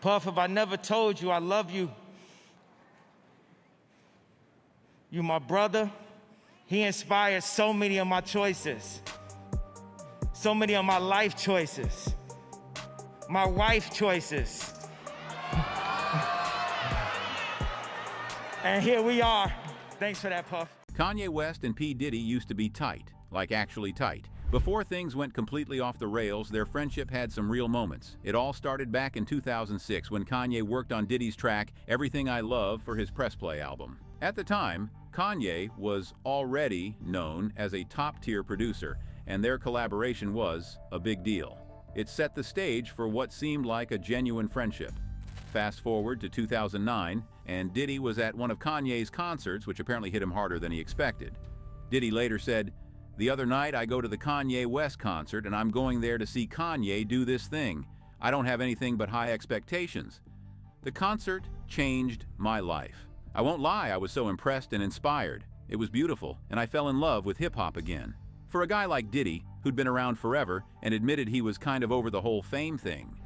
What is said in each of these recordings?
Puff, if I never told you I love you, you my brother. He inspired so many of my choices, so many of my life choices, my wife choices. And here we are. Thanks for that, Puff. Kanye West and P. Diddy used to be tight, like actually tight. Before things went completely off the rails, their friendship had some real moments. It all started back in 2006 when Kanye worked on Diddy's track, Everything I Love, for his Press Play album. At the time, Kanye was already known as a top-tier producer, and their collaboration was a big deal. It set the stage for what seemed like a genuine friendship. Fast forward to 2009, and Diddy was at one of Kanye's concerts, which apparently hit him harder than he expected. Diddy later said, "The other night I go to the Kanye West concert and I'm going there to see Kanye do this thing. I don't have anything but high expectations. The concert changed my life. I won't lie, I was so impressed and inspired. It was beautiful, and I fell in love with hip-hop again." For a guy like Diddy, who'd been around forever and admitted he was kind of over the whole fame thing,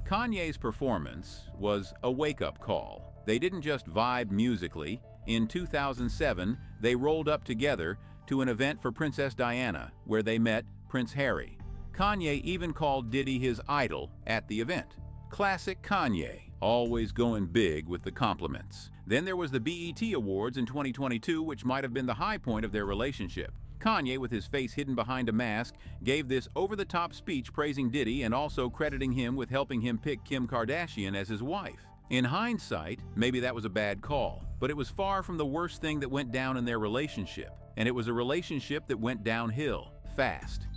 Kanye's performance was a wake-up call. They didn't just vibe musically. In 2007, they rolled up together to an event for Princess Diana, where they met Prince Harry. Kanye even called Diddy his idol at the event. Classic Kanye, always going big with the compliments. Then there was the BET Awards in 2022, which might have been the high point of their relationship. Kanye, with his face hidden behind a mask, gave this over-the-top speech praising Diddy and also crediting him with helping him pick Kim Kardashian as his wife. In hindsight, maybe that was a bad call, but it was far from the worst thing that went down in their relationship, and it was a relationship that went downhill fast.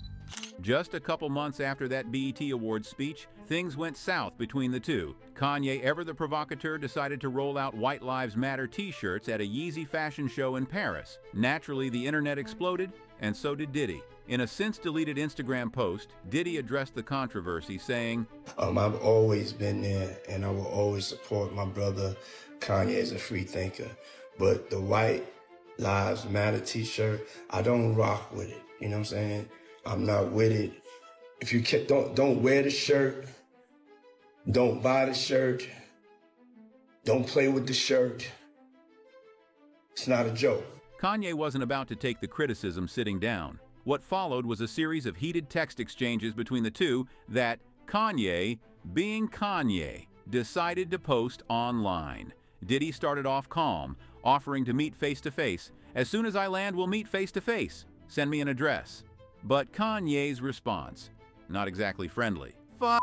Just a couple months after that BET Awards speech, things went south between the two. Kanye, ever the provocateur, decided to roll out White Lives Matter t-shirts at a Yeezy fashion show in Paris. Naturally, the internet exploded, and so did Diddy. In a since-deleted Instagram post, Diddy addressed the controversy, saying, I've always been there, and I will always support my brother Kanye as a free thinker. But the White Lives Matter t-shirt, I don't rock with it. You know what I'm saying? I'm not with it. If you don't wear the shirt, don't buy the shirt, don't play with the shirt. It's not a joke. Kanye wasn't about to take the criticism sitting down. What followed was a series of heated text exchanges between the two that Kanye, being Kanye, decided to post online. Diddy started off calm, offering to meet face-to-face. "As soon as I land, we'll meet face-to-face. Send me an address." But Kanye's response, not exactly friendly. "F***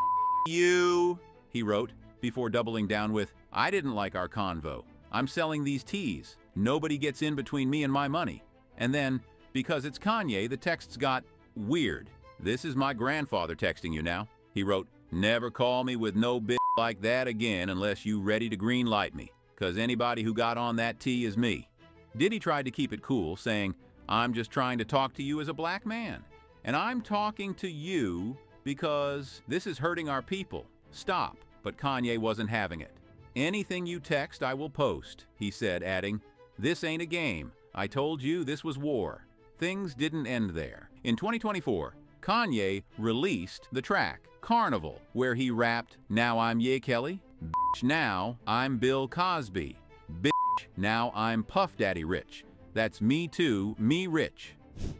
you," he wrote, before doubling down with, "I didn't like our convo. I'm selling these teas. Nobody gets in between me and my money." And then, because it's Kanye, the texts got weird. "This is my grandfather texting you now," he wrote. "Never call me with no bitch like that again unless you ready to green light me, 'cause anybody who got on that tee is me." Diddy tried to keep it cool, saying, "I'm just trying to talk to you as a black man. And I'm talking to you because this is hurting our people. Stop." But Kanye wasn't having it. "Anything you text, I will post," he said, adding, "This ain't a game. I told you this was war." Things didn't end there. In 2024, Kanye released the track Carnival, where he rapped, "Now I'm Ye Kelly, bitch, now I'm Bill Cosby, bitch, now I'm Puff Daddy Rich. That's me too, me rich."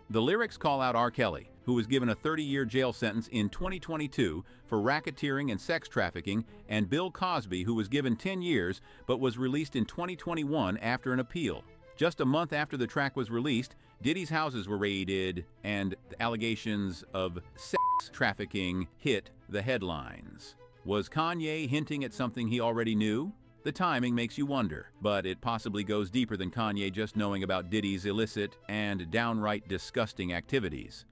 The lyrics call out R. Kelly, who was given a 30-year jail sentence in 2022 for racketeering and sex trafficking, and Bill Cosby, who was given 10 years but was released in 2021 after an appeal. Just a month after the track was released, Diddy's houses were raided, and the allegations of sex trafficking hit the headlines. Was Kanye hinting at something he already knew? The timing makes you wonder, but it possibly goes deeper than Kanye just knowing about Diddy's illicit and downright disgusting activities.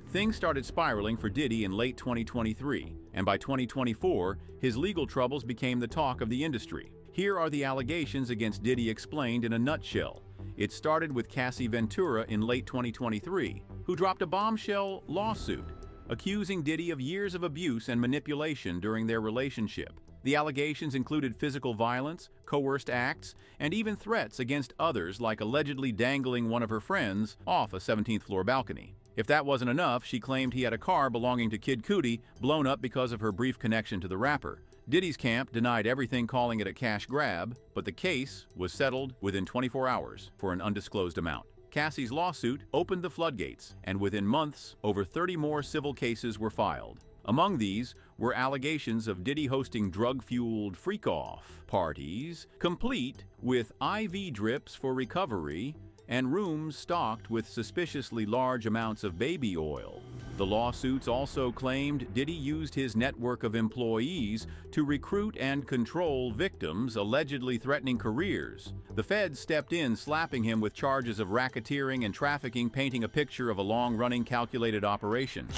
Things started spiraling for Diddy in late 2023, and by 2024, his legal troubles became the talk of the industry. Here are the allegations against Diddy explained in a nutshell. It started with Cassie Ventura in late 2023, who dropped a bombshell lawsuit accusing Diddy of years of abuse and manipulation during their relationship. The allegations included physical violence, coerced acts, and even threats against others, like allegedly dangling one of her friends off a 17th floor balcony. If that wasn't enough, she claimed he had a car belonging to Kid Cudi blown up because of her brief connection to the rapper. Diddy's camp denied everything, calling it a cash grab, but the case was settled within 24 hours for an undisclosed amount. Cassie's lawsuit opened the floodgates, and within months, over 30 more civil cases were filed. Among these were allegations of Diddy hosting drug-fueled freak-off parties, complete with IV drips for recovery and rooms stocked with suspiciously large amounts of baby oil. The lawsuits also claimed Diddy used his network of employees to recruit and control victims, allegedly threatening careers. The feds stepped in, slapping him with charges of racketeering and trafficking, painting a picture of a long-running, calculated operation.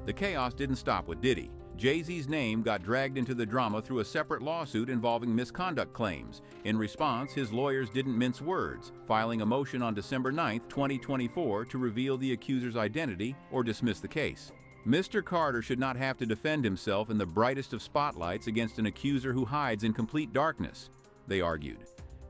The chaos didn't stop with Diddy. Jay-Z's name got dragged into the drama through a separate lawsuit involving misconduct claims. In response, his lawyers didn't mince words, filing a motion on December 9, 2024 to reveal the accuser's identity or dismiss the case. Mr. Carter should not have to defend himself in the brightest of spotlights against an accuser who hides in complete darkness, they argued.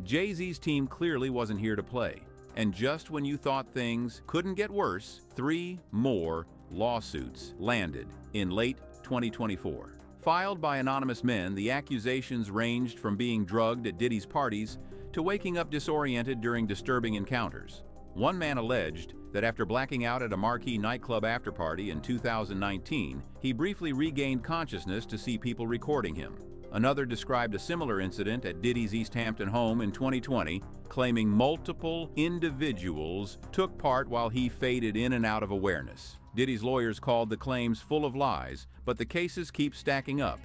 Jay-Z's team clearly wasn't here to play. And just when you thought things couldn't get worse, 3 more lawsuits landed in late 2024. Filed by anonymous men, the accusations ranged from being drugged at Diddy's parties to waking up disoriented during disturbing encounters. One man alleged that after blacking out at a marquee nightclub afterparty in 2019, he briefly regained consciousness to see people recording him. Another described a similar incident at Diddy's East Hampton home in 2020, claiming multiple individuals took part while he faded in and out of awareness. Diddy's lawyers called the claims full of lies, but the cases keep stacking up.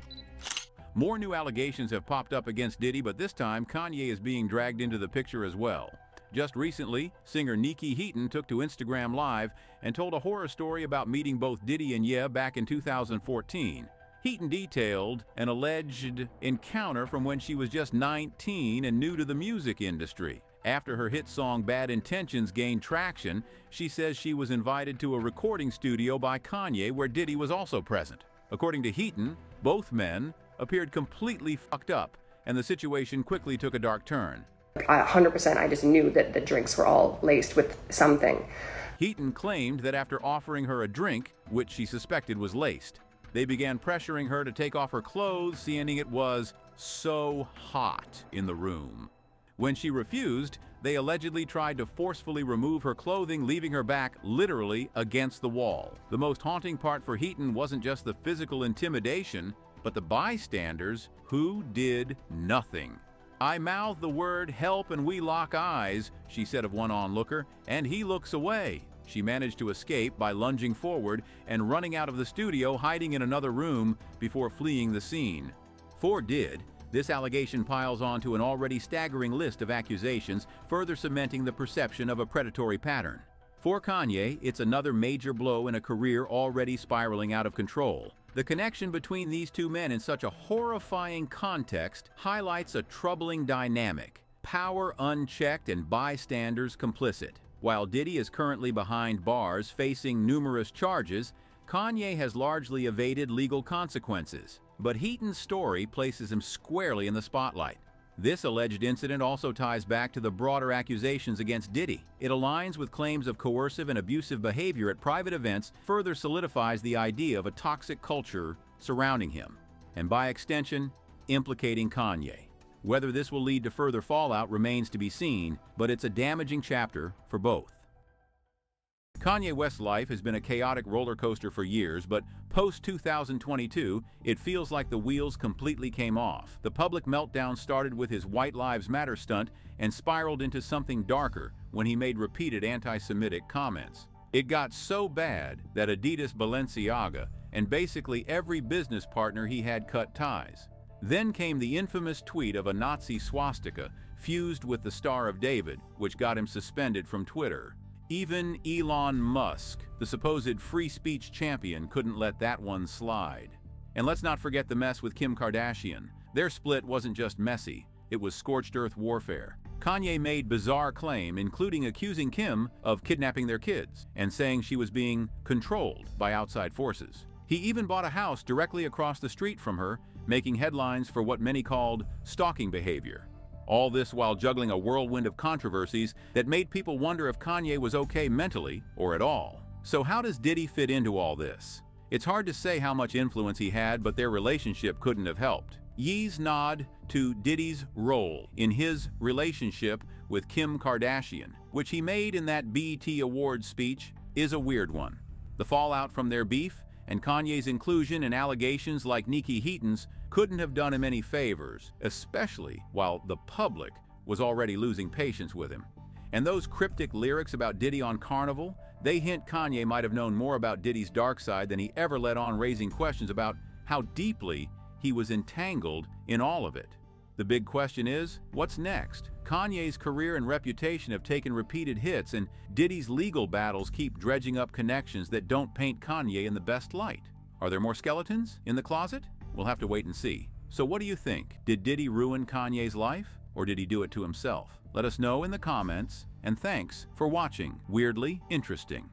More new allegations have popped up against Diddy, but this time Kanye is being dragged into the picture as well. Just recently, singer Nikki Heaton took to Instagram Live and told a horror story about meeting both Diddy and Ye back in 2014. Heaton detailed an alleged encounter from when she was just 19 and new to the music industry. After her hit song Bad Intentions gained traction, she says she was invited to a recording studio by Kanye where Diddy was also present. According to Heaton, both men appeared completely fucked up, and the situation quickly took a dark turn. 100%, I just knew that the drinks were all laced with something. Heaton claimed that after offering her a drink, which she suspected was laced, they began pressuring her to take off her clothes, seeing it was so hot in the room. When she refused, they allegedly tried to forcefully remove her clothing, leaving her back literally against the wall. The most haunting part for Heaton wasn't just the physical intimidation, but the bystanders who did nothing. "I mouth the word help and we lock eyes," she said of one onlooker, "and he looks away." She managed to escape by lunging forward and running out of the studio, hiding in another room before fleeing the scene. For Did, this allegation piles onto an already staggering list of accusations, further cementing the perception of a predatory pattern. For Kanye, it's another major blow in a career already spiraling out of control. The connection between these two men in such a horrifying context highlights a troubling dynamic: power unchecked and bystanders complicit. While Diddy is currently behind bars facing numerous charges, Kanye has largely evaded legal consequences. But Heaton's story places him squarely in the spotlight. This alleged incident also ties back to the broader accusations against Diddy. It aligns with claims of coercive and abusive behavior at private events, further solidifies the idea of a toxic culture surrounding him, and by extension, implicating Kanye. Whether this will lead to further fallout remains to be seen, but it's a damaging chapter for both. Kanye West's life has been a chaotic roller coaster for years, but post-2022, it feels like the wheels completely came off. The public meltdown started with his White Lives Matter stunt and spiraled into something darker when he made repeated anti-Semitic comments. It got so bad that Adidas, Balenciaga, and basically every business partner he had cut ties. Then came the infamous tweet of a Nazi swastika fused with the Star of David, which got him suspended from Twitter. Even Elon Musk, the supposed free speech champion, couldn't let that one slide. And let's not forget the mess with Kim Kardashian. Their split wasn't just messy, it was scorched earth warfare. Kanye made bizarre claims, including accusing Kim of kidnapping their kids and saying she was being controlled by outside forces. He even bought a house directly across the street from her, making headlines for what many called stalking behavior. All this while juggling a whirlwind of controversies that made people wonder if Kanye was okay mentally or at all. So how does Diddy fit into all this? It's hard to say how much influence he had, but their relationship couldn't have helped. Ye's nod to Diddy's role in his relationship with Kim Kardashian, which he made in that BET Awards speech, is a weird one. The fallout from their beef and Kanye's inclusion in allegations like Nikki Heaton's couldn't have done him any favors, especially while the public was already losing patience with him. And those cryptic lyrics about Diddy on Carnival, they hint Kanye might have known more about Diddy's dark side than he ever let on, raising questions about how deeply he was entangled in all of it. The big question is, what's next? Kanye's career and reputation have taken repeated hits, and Diddy's legal battles keep dredging up connections that don't paint Kanye in the best light. Are there more skeletons in the closet? We'll have to wait and see. So what do you think? Did Diddy ruin Kanye's life, or did he do it to himself? Let us know in the comments, and thanks for watching Weirdly Interesting.